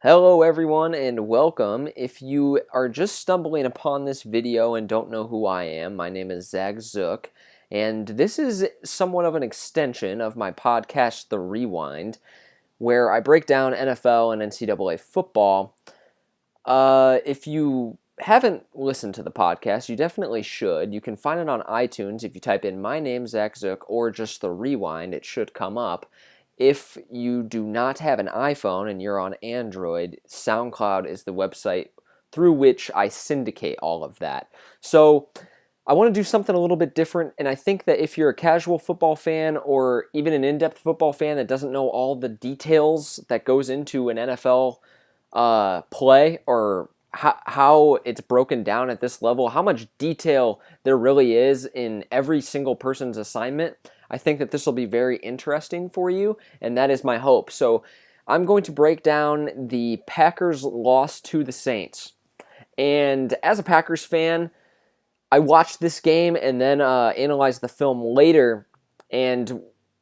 Hello everyone and welcome. If you are just stumbling upon this video and don't know who I am, my name is Zach Zook, and this is somewhat of an extension of my podcast, The Rewind, where I break down NFL and NCAA football. If you haven't listened to the podcast, you definitely should. You can find it on iTunes. If you type in my name, Zach Zook, or just The Rewind, it should come up. If you do not have an iPhone and you're on Android, SoundCloud is the website through which I syndicate all of that. So I want to do something a little bit different, and I think that if you're a casual football fan or even an in-depth football fan that doesn't know all the details that goes into an NFL play or how it's broken down at this level, how much detail there really is in every single person's assignment, I think that this will be very interesting for you, and that is my hope. So I'm going to break down the Packers' loss to the Saints. And as a Packers fan, I watched this game and then analyzed the film later, and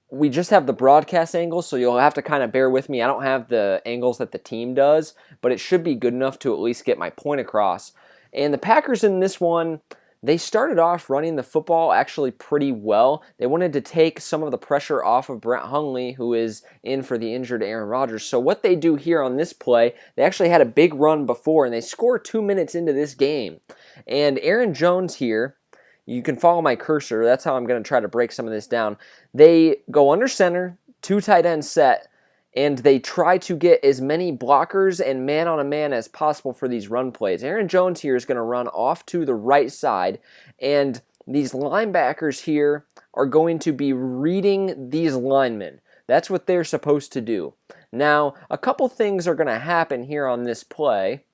we just have the broadcast angles, so you'll have to kind of bear with me. I don't have the angles that the team does, but it should be good enough to at least get my point across. And the Packers in this one, they started off running the football actually pretty well. They wanted to take some of the pressure off of Brett Hundley, who is in for the injured Aaron Rodgers. So what they do here on this play, they actually had a big run before, and they score 2 minutes into this game. And Aaron Jones here, you can follow my cursor. That's how I'm going to try to break some of this down. They go under center, 2 tight end set, and they try to get as many blockers and man-on-a-man as possible for these run plays. Aaron Jones here is going to run off to the right side, and these linebackers here are going to be reading these linemen. That's what they're supposed to do. Now, a couple things are going to happen here on this play.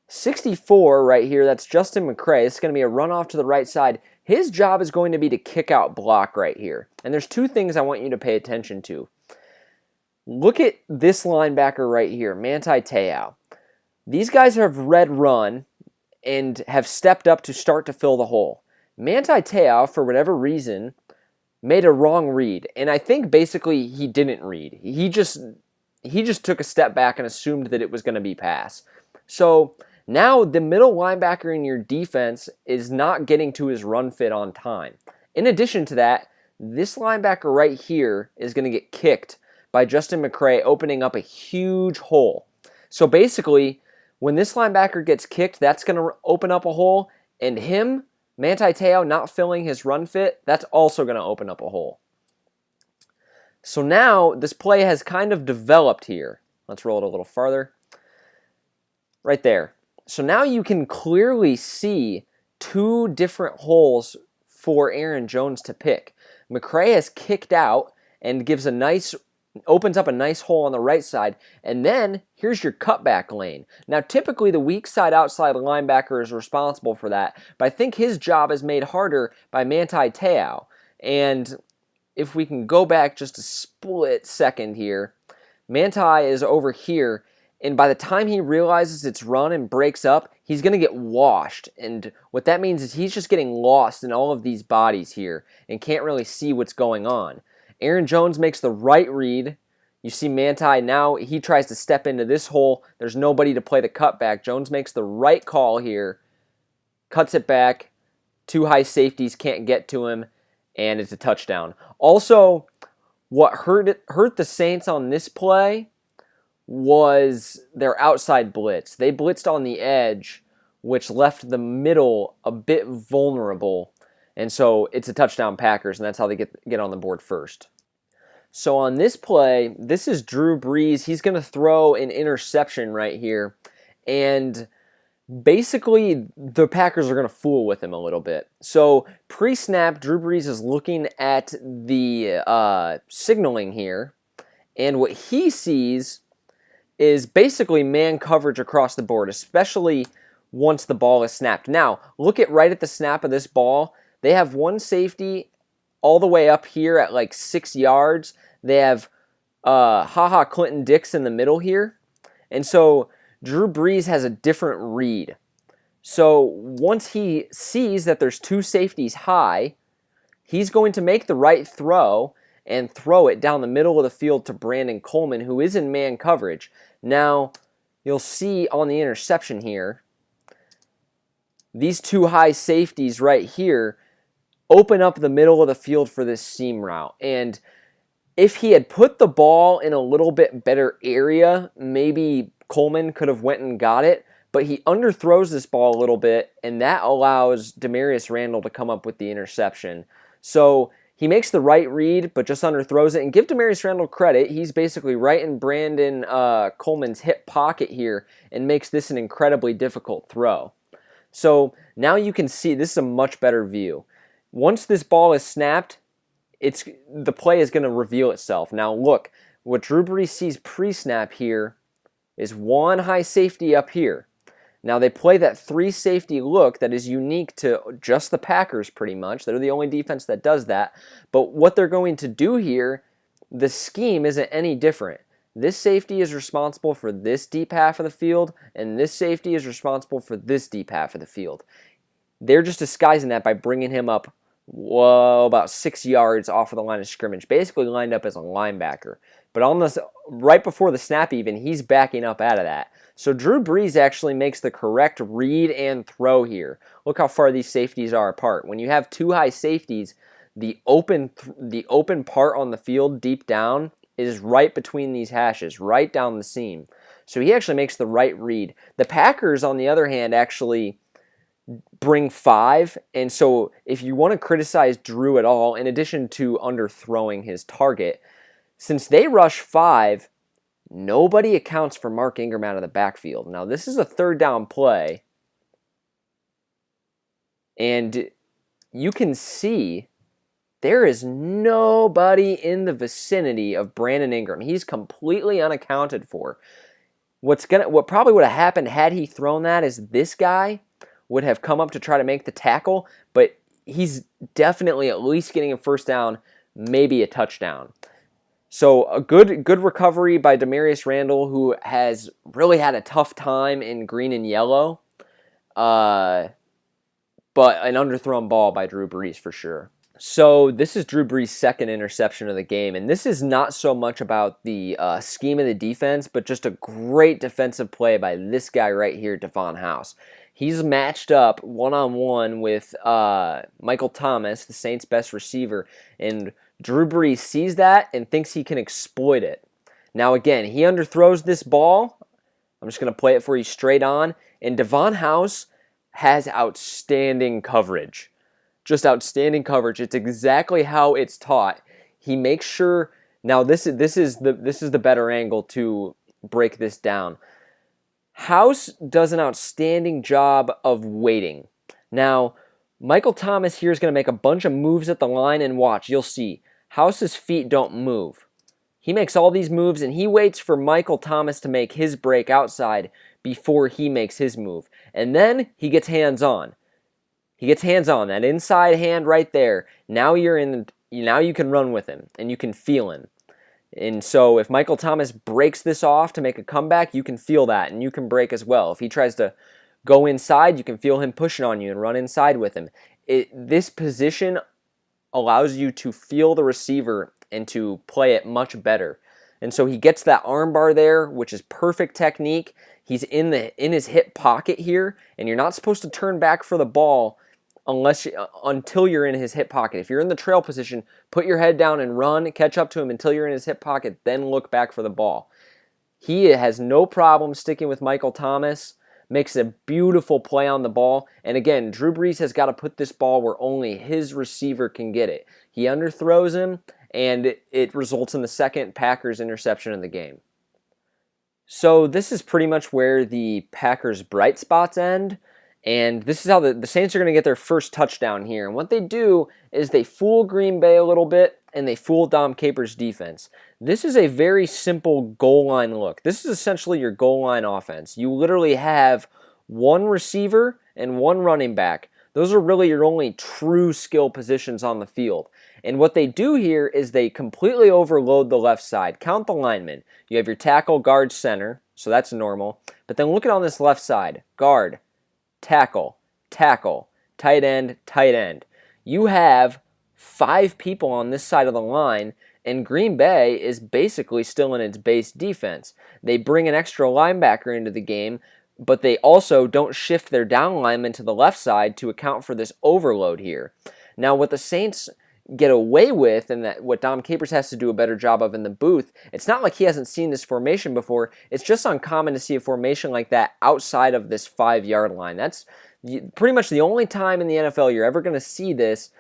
64 right here, that's Justin McCray. It's going to be a runoff to the right side. His job is going to be to kick out block right here. And there's 2 things I want you to pay attention to. Look at this linebacker right here, Manti Te'o. These guys have read run and have stepped up to start to fill the hole. Manti Te'o, for whatever reason, made a wrong read. And I think basically he didn't read. He just took a step back and assumed that it was going to be pass. So now the middle linebacker in your defense is not getting to his run fit on time. In addition to that, this linebacker right here is going to get kicked by Justin McCray, opening up a huge hole. So basically, when this linebacker gets kicked, that's going to open up a hole, and him, Manti Te'o, not filling his run fit, that's also going to open up a hole. So now this play has kind of developed here. Let's roll it a little farther. Right there. So now you can clearly see 2 different holes for Aaron Jones to pick. McCray has kicked out and opens up a nice hole on the right side, and then here's your cutback lane. Now typically the weak side outside linebacker is responsible for that, but I think his job is made harder by Manti Te'o. And if we can go back just a split second here, Manti is over here, and by the time he realizes it's run and breaks up, he's going to get washed. And what that means is he's just getting lost in all of these bodies here and can't really see what's going on. Aaron Jones makes the right read. You see Manti now, he tries to step into this hole. There's nobody to play the cutback. Jones makes the right call here, cuts it back. 2 high safeties can't get to him, and it's a touchdown. Also, what hurt the Saints on this play was their outside blitz. They blitzed on the edge, which left the middle a bit vulnerable. And so it's a touchdown Packers, and that's how they get on the board first. So on this play, this is Drew Brees. He's going to throw an interception right here. And basically, the Packers are going to fool with him a little bit. So pre-snap, Drew Brees is looking at the signaling here. And what he sees is basically man coverage across the board, especially once the ball is snapped. Now, look at right at the snap of this ball. They have 1 safety all the way up here at like 6 yards. They have Clinton Dix in the middle here. And so Drew Brees has a different read. So once he sees that there's 2 safeties high, he's going to make the right throw, and throw it down the middle of the field to Brandon Coleman, who is in man coverage. Now, you'll see on the interception here, these two high safeties right here open up the middle of the field for this seam route. And if he had put the ball in a little bit better area, maybe Coleman could have went and got it, but he underthrows this ball a little bit, and that allows Damarious Randall to come up with the interception. So he makes the right read, but just underthrows it. And give Damarious Randall credit. He's basically right in Brandon Coleman's hip pocket here and makes this an incredibly difficult throw. So now you can see this is a much better view. Once this ball is snapped, the play is going to reveal itself. Now look, what Drew Brees sees pre-snap here is one high safety up here. Now they play that 3 safety look that is unique to just the Packers pretty much. They're the only defense that does that. But what they're going to do here, the scheme isn't any different. This safety is responsible for this deep half of the field, and this safety is responsible for this deep half of the field. They're just disguising that by bringing him up about 6 yards off of the line of scrimmage, basically lined up as a linebacker. But on this, right before the snap even, he's backing up out of that. So Drew Brees actually makes the correct read and throw here. Look how far these safeties are apart. When you have 2 high safeties, the open part on the field deep down is right between these hashes, right down the seam. So he actually makes the right read. The Packers, on the other hand, actually bring 5, and so if you want to criticize Drew at all, in addition to underthrowing his target, since they rush 5, nobody accounts for Mark Ingram out of the backfield. Now, this is a 3rd down play, and you can see there is nobody in the vicinity of Brandon Ingram. He's completely unaccounted for. What probably would have happened had he thrown that is this guy would have come up to try to make the tackle, but he's definitely at least getting a 1st down, maybe a touchdown. So a good recovery by Damarious Randall, who has really had a tough time in green and yellow, but an underthrown ball by Drew Brees for sure. So this is Drew Brees' 2nd interception of the game, and this is not so much about the scheme of the defense, but just a great defensive play by this guy right here, Devon House. He's matched up one-on-one with Michael Thomas, the Saints' best receiver, and Drew Brees sees that and thinks he can exploit it. Now again, he underthrows this ball. I'm just going to play it for you straight on, and Devon House has outstanding coverage. Just outstanding coverage. It's exactly how it's taught. He makes sure. Now this is the better angle to break this down. House does an outstanding job of waiting. Now, Michael Thomas here is going to make a bunch of moves at the line, and watch, you'll see. House's feet don't move. He makes all these moves, and he waits for Michael Thomas to make his break outside before he makes his move. And then he gets hands-on. He gets hands-on, that inside hand right there. Now you can run with him, and you can feel him. And so if Michael Thomas breaks this off to make a comeback, you can feel that, and you can break as well. If he tries to go inside, you can feel him pushing on you and run inside with him. This position allows you to feel the receiver and to play it much better. And so he gets that armbar there, which is perfect technique. He's in his hip pocket here, and you're not supposed to turn back for the ball until you're in his hip pocket. If you're in the trail position, put your head down and run, catch up to him until you're in his hip pocket, then look back for the ball. He has no problem sticking with Michael Thomas, makes a beautiful play on the ball, and again, Drew Brees has got to put this ball where only his receiver can get it. He underthrows him, and it results in the 2nd Packers interception of the game. So this is pretty much where the Packers' bright spots end. And this is how the Saints are going to get their first touchdown here. And what they do is they fool Green Bay a little bit, and they fool Dom Capers' defense. This is a very simple goal line look. This is essentially your goal line offense. You literally have one receiver and one running back. Those are really your only true skill positions on the field. And what they do here is they completely overload the left side. Count the linemen. You have your tackle, guard, center, so that's normal. But then look at on this left side. Guard, tackle, tackle, tight end, tight end. You have 5 people on this side of the line, And Green Bay is basically still in its base defense. They bring an extra linebacker into the game, but they also don't shift their down lineman to the left side to account for this overload here. Now, what the Saints get away with, and that what Dom Capers has to do a better job of in the booth, it's not like he hasn't seen this formation before. It's just uncommon to see a formation like that outside of this 5-yard line. That's pretty much the only time in the NFL you're ever going to see this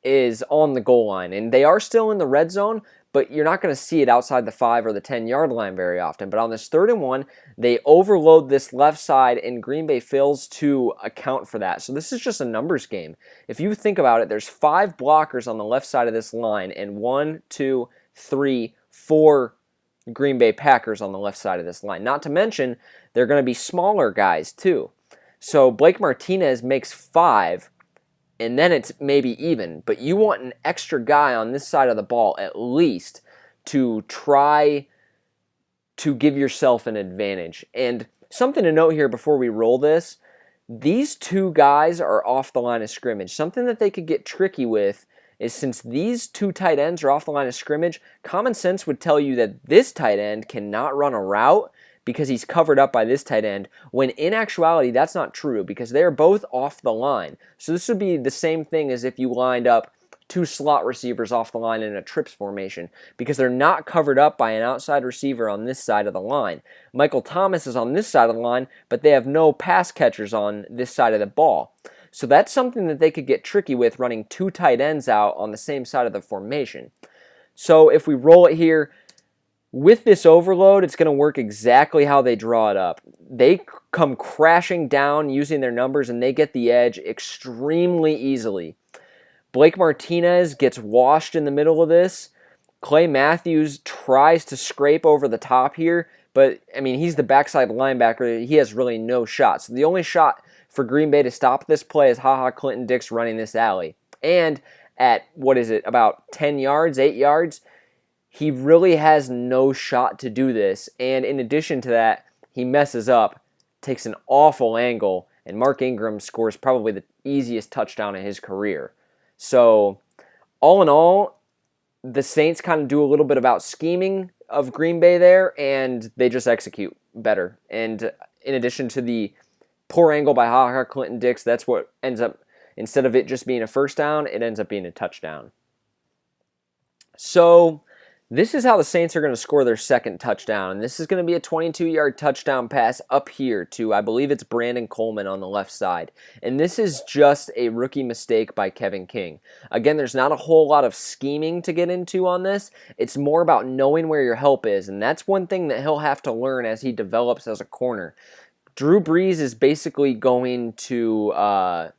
is on the goal line. And they are still in the red zone, but you're not going to see it outside the 5 or the 10-yard line very often. But on this 3rd and 1, they overload this left side, and Green Bay fails to account for that. So this is just a numbers game. If you think about it, there's 5 blockers on the left side of this line, and 1, 2, 3, 4 Green Bay Packers on the left side of this line. Not to mention, they're going to be smaller guys too. So Blake Martinez makes 5, and then it's maybe even. But you want an extra guy on this side of the ball at least to try to give yourself an advantage. And something to note here before we roll this, these 2 guys are off the line of scrimmage. Something that they could get tricky with is, since these 2 tight ends are off the line of scrimmage, common sense would tell you that this tight end cannot run a route because he's covered up by this tight end, when in actuality that's not true because they're both off the line. So this would be the same thing as if you lined up 2 slot receivers off the line in a trips formation, because they're not covered up by an outside receiver on this side of the line. Michael Thomas is on this side of the line, but they have no pass catchers on this side of the ball. So that's something that they could get tricky with, running 2 tight ends out on the same side of the formation. So if we roll it here, with this overload, it's going to work exactly how they draw it up. They come crashing down using their numbers, and they get the edge extremely easily. Blake Martinez gets washed in the middle of this. Clay Matthews tries to scrape over the top here, but, I mean, he's the backside linebacker. He has really no shot. So the only shot for Green Bay to stop this play is HaHa Clinton-Dix running this alley. And at, about 10 yards, 8 yards, he really has no shot to do this. And in addition to that, he messes up, takes an awful angle, and Mark Ingram scores probably the easiest touchdown of his career. So, all in all, the Saints kind of do a little bit about scheming of Green Bay there, and they just execute better. And in addition to the poor angle by HaHa Clinton-Dix, that's what ends up, instead of it just being a first down, it ends up being a touchdown. So, this is how the Saints are going to score their second touchdown. And this is going to be a 22-yard touchdown pass up here to, I believe it's Brandon Coleman on the left side. And this is just a rookie mistake by Kevin King. Again, there's not a whole lot of scheming to get into on this. It's more about knowing where your help is. And that's one thing that he'll have to learn as he develops as a corner. Drew Brees is basically going to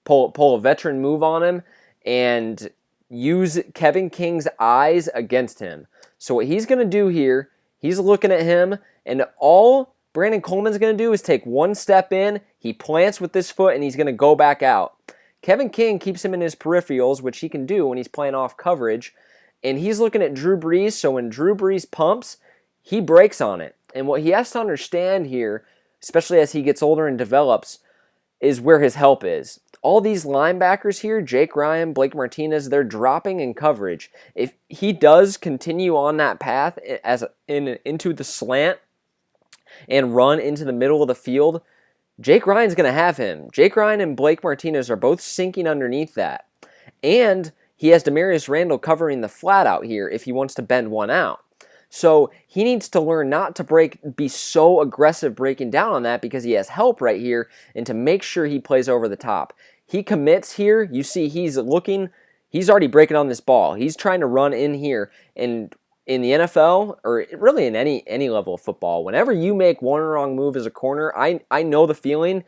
pull a veteran move on him and use Kevin King's eyes against him. So what he's going to do here, he's looking at him, and all Brandon Coleman's going to do is take one step in, he plants with this foot, and he's going to go back out. Kevin King keeps him in his peripherals, which he can do when he's playing off coverage, and he's looking at Drew Brees, so when Drew Brees pumps, he breaks on it. And what he has to understand here, especially as he gets older and develops, is where his help is. All these linebackers here, Jake Ryan, Blake Martinez, they're dropping in coverage. If he does continue on that path into the slant and run into the middle of the field, Jake Ryan's going to have him. Jake Ryan and Blake Martinez are both sinking underneath that. And he has Demarius Randall covering the flat out here if he wants to bend one out. So he needs to learn not to be so aggressive breaking down on that because he has help right here, and to make sure he plays over the top. He commits here. You see he's already breaking on this ball. He's trying to run in here. And in the NFL, or really in any level of football, whenever you make one wrong move as a corner, I know the feeling,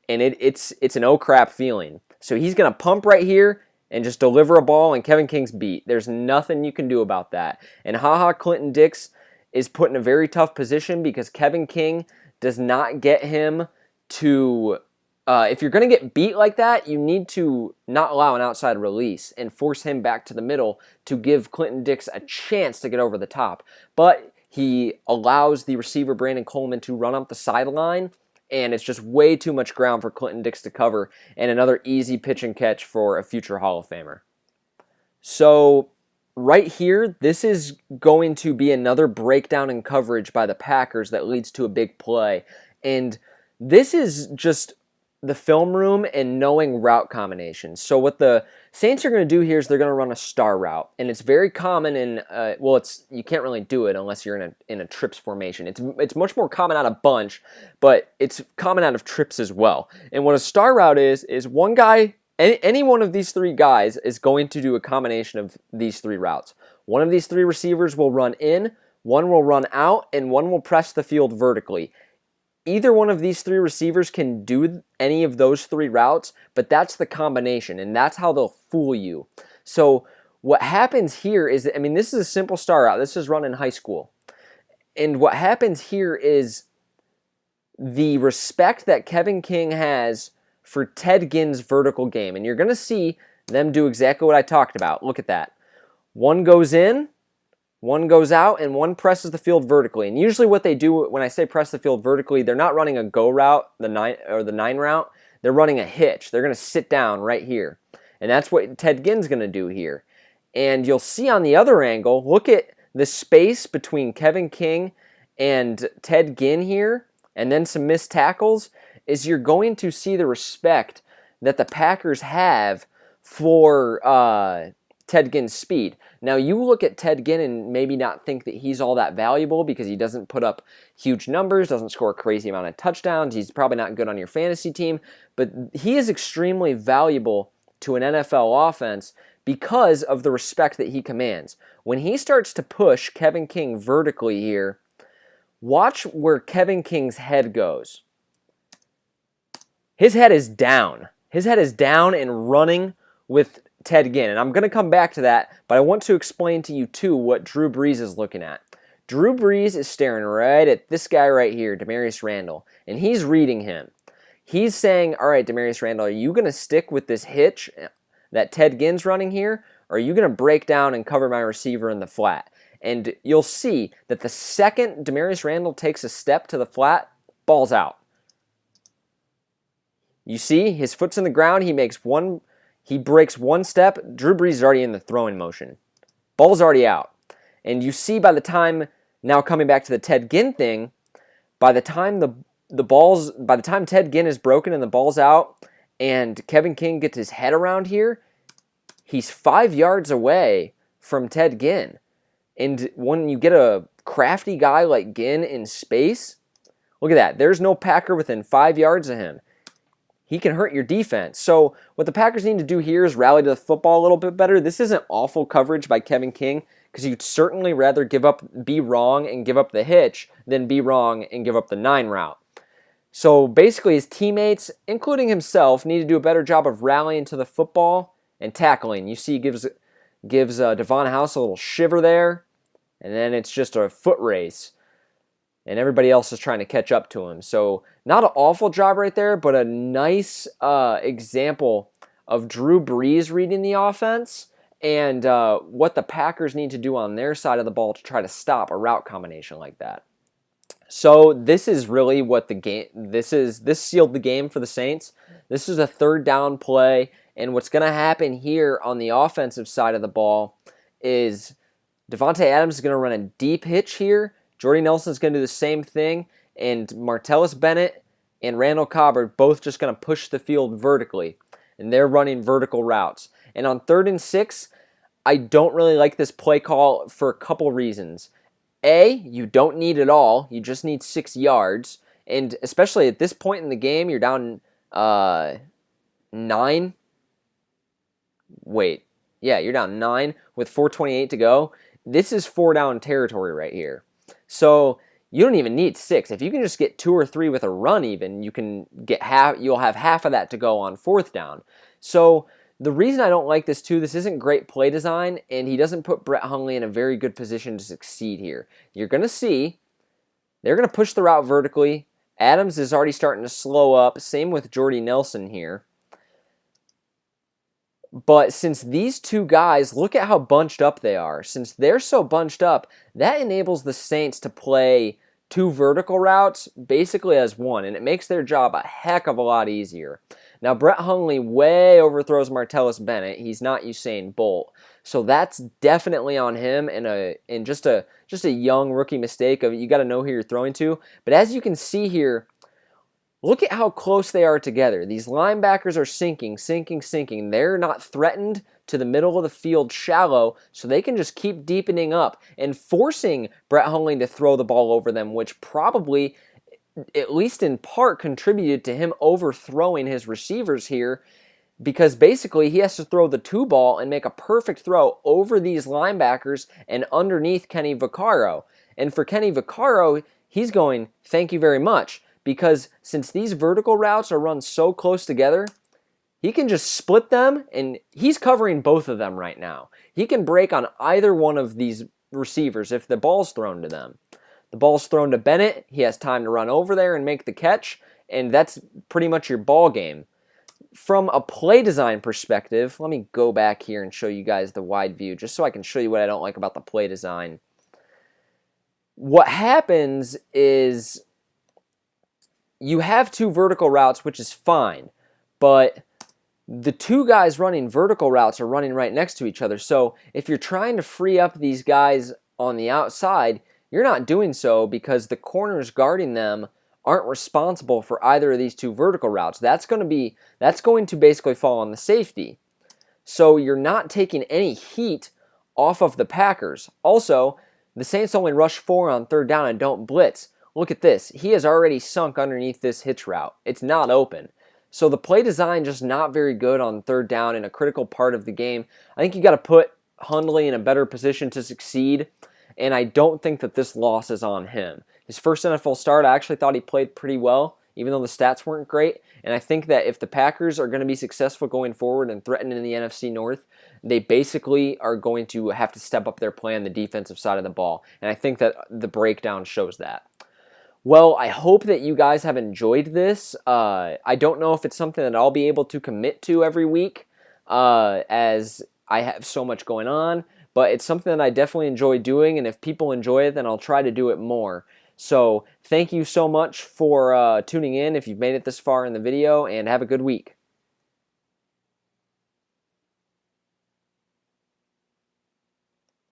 and it's an oh crap feeling. So he's going to pump right here and just deliver a ball, and Kevin King's beat. There's nothing you can do about that. And HaHa Clinton-Dix is put in a very tough position because Kevin King does not get him to... if you're going to get beat like that, you need to not allow an outside release and force him back to the middle to give Clinton-Dix a chance to get over the top. But he allows the receiver, Brandon Coleman, to run up the sideline, and it's just way too much ground for Clinton-Dix to cover, and another easy pitch and catch for a future Hall of Famer. So right here, this is going to be another breakdown in coverage by the Packers that leads to a big play. And this is just the film room and knowing route combinations. So what the Saints are going to do here is they're going to run a star route, and it's very common in you can't really do it unless you're in a trips formation. It's much more common out of bunch, but it's common out of trips as well. And what a star route is one guy. Any one of these three guys is going to do a combination of these three routes. One of these three receivers will run in, one will run out, and one will press the field vertically. Either one of these three receivers can do any of those three routes, but that's the combination, and that's how they'll fool you. So what happens here is, this is a simple star route. This is run in high school. And what happens here is the respect that Kevin King has for Ted Ginn's vertical game. And you're going to see them do exactly what I talked about. Look at that. One goes in, one goes out, and one presses the field vertically. And usually what they do when I say press the field vertically, they're not running a go route, the nine route. They're running a hitch. They're going to sit down right here. And that's what Ted Ginn's going to do here. And you'll see on the other angle, look at the space between Kevin King and Ted Ginn here, and then some missed tackles, is you're going to see the respect that the Packers have for Ted Ginn's speed. Now, you look at Ted Ginn and maybe not think that he's all that valuable because he doesn't put up huge numbers, doesn't score a crazy amount of touchdowns, he's probably not good on your fantasy team, but he is extremely valuable to an NFL offense because of the respect that he commands. When he starts to push Kevin King vertically here, watch where Kevin King's head goes. His head is down. His head is down and running with Ted Ginn. And I'm going to come back to that, but I want to explain to you, too, what Drew Brees is looking at. Drew Brees is staring right at this guy right here, Damarious Randall, and he's reading him. He's saying, all right, Damarious Randall, are you going to stick with this hitch that Ted Ginn's running here, or are you going to break down and cover my receiver in the flat? And you'll see that the second Damarious Randall takes a step to the flat, ball's out. You see, his foot's in the ground, he breaks one step, Drew Brees is already in the throwing motion. Ball's already out. And you see by the time, now coming back to the Ted Ginn thing, by the time Ted Ginn is broken and the ball's out, and Kevin King gets his head around here, he's 5 yards away from Ted Ginn. And when you get a crafty guy like Ginn in space, look at that. There's no Packer within 5 yards of him. He can hurt your defense. So what the Packers need to do here is rally to the football a little bit better. This isn't awful coverage by Kevin King because you'd certainly rather be wrong and give up the hitch than be wrong and give up the 9 route. So basically his teammates, including himself, need to do a better job of rallying to the football and tackling. You see he gives Devon House a little shiver there, and then it's just a foot race. And everybody else is trying to catch up to him. So not an awful job right there, but a nice example of Drew Brees reading the offense and what the Packers need to do on their side of the ball to try to stop a route combination like that. So this is really what the game, this sealed the game for the Saints. This is a third down play, and what's going to happen here on the offensive side of the ball is Davante Adams is going to run a deep hitch here. Jordy Nelson's going to do the same thing, and Martellus Bennett and Randall Cobb are both just going to push the field vertically, and they're running vertical routes. And on 3rd and 6, I don't really like this play call for a couple reasons. A, you don't need it all. You just need 6 yards, and especially at this point in the game, you're down 9. Wait, yeah, you're down 9 with 4:28 to go. This is 4-down territory right here. So you don't even need 6. If you can just get 2 or 3 with a run even, you'll have half of that to go on 4th down. So the reason I don't like this too, this isn't great play design, and he doesn't put Brett Hundley in a very good position to succeed here. You're going to see they're going to push the route vertically. Adams is already starting to slow up. Same with Jordy Nelson here. But since these two guys, look at how bunched up they are. Since they're so bunched up, that enables the Saints to play 2 vertical routes basically as one, and it makes their job a heck of a lot easier. Now, Brett Hundley way overthrows Martellus Bennett. He's not Usain Bolt. So that's definitely on him, and just a young rookie mistake of you got to know who you're throwing to. But as you can see here, look at how close they are together. These linebackers are sinking, sinking, sinking. They're not threatened to the middle of the field shallow, so they can just keep deepening up and forcing Brett Hundley to throw the ball over them, which probably, at least in part, contributed to him overthrowing his receivers here, because basically he has to throw the two ball and make a perfect throw over these linebackers and underneath Kenny Vaccaro. And for Kenny Vaccaro, he's going, thank you very much, because since these vertical routes are run so close together, he can just split them, and he's covering both of them right now. He can break on either one of these receivers if the ball's thrown to them. The ball's thrown to Bennett, he has time to run over there and make the catch, and that's pretty much your ball game. From a play design perspective, let me go back here and show you guys the wide view, just so I can show you what I don't like about the play design. What happens is you have two vertical routes, which is fine, but the two guys running vertical routes are running right next to each other. So if you're trying to free up these guys on the outside, you're not doing so because the corners guarding them aren't responsible for either of these two vertical routes. That's going to basically fall on the safety. So you're not taking any heat off of the Packers. Also, the Saints only rush 4 on third down and don't blitz. Look at this. He has already sunk underneath this hitch route. It's not open. So the play design just not very good on third down in a critical part of the game. I think you got to put Hundley in a better position to succeed, and I don't think that this loss is on him. His first NFL start, I actually thought he played pretty well, even though the stats weren't great. And I think that if the Packers are going to be successful going forward and threatening in the NFC North, they basically are going to have to step up their play on the defensive side of the ball. And I think that the breakdown shows that. Well, I hope that you guys have enjoyed this. I don't know if it's something that I'll be able to commit to every week, as I have so much going on, but it's something that I definitely enjoy doing, and if people enjoy it, then I'll try to do it more. So thank you so much for tuning in if you've made it this far in the video, and have a good week.